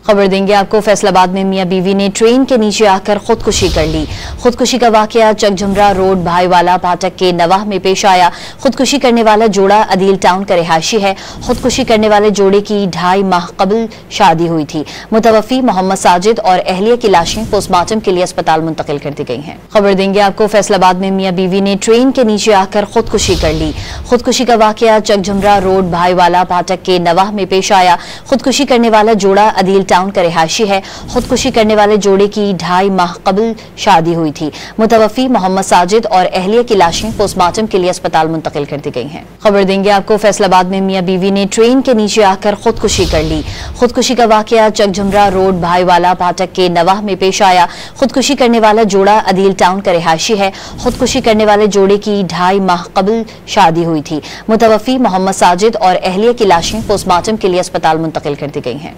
खबर देंगे आपको। फैसलाबाद में मियां बीवी ने ट्रेन के नीचे आकर खुदकुशी कर ली। खुदकुशी का वाकया चकझुमरा रोड भाईवाला फाटक के नवाह में पेश आया। खुदकुशी करने वाला जोड़ा अदील टाउन का रिहायशी है। खुदकुशी करने वाले जोड़े की 2.5 माह कबल शादी हुई थी। मुतवफ़ी मोहम्मद साजिद और अहलिया की लाशें पोस्टमार्टम के लिए अस्पताल मुंतकिल कर दी गई हैं। खबर देंगे आपको। फैसलाबाद में मियां बीवी ने ट्रेन के नीचे आकर खुदकुशी कर ली। खुदकुशी का वाकया चकझुमरा रोड भाईवाला फाटक के नवाह में पेश आया। खुदकुशी करने वाला जोड़ा अदील टाउन का रिहायशी है। खुदकुशी करने वाले जोड़े की 2.5 माह कबल शादी हुई थी। मुतवफ़ी मोहम्मद साजिद और अहलिया की लाशें पोस्टमार्टम के लिए अस्पताल मुंतकिल कर दी गई हैं। खबर देंगे आपको। फैसलाबाद में मियां बीवी ने ट्रेन के नीचे आकर खुदकुशी कर ली। खुदकुशी का वाकया चकझुमरा रोड भाईवाला फाटक के नवाह में पेश आया। खुदकुशी करने वाला जोड़ा अदील टाउन का रिहायशी है। खुदकुशी करने वाले जोड़े की 2.5 माह कबल शादी हुई थी। मुतवफ़ी मोहम्मद साजिद और अहलिया की लाशें पोस्टमार्टम के लिए अस्पताल मुंतकिल कर दी गई हैं।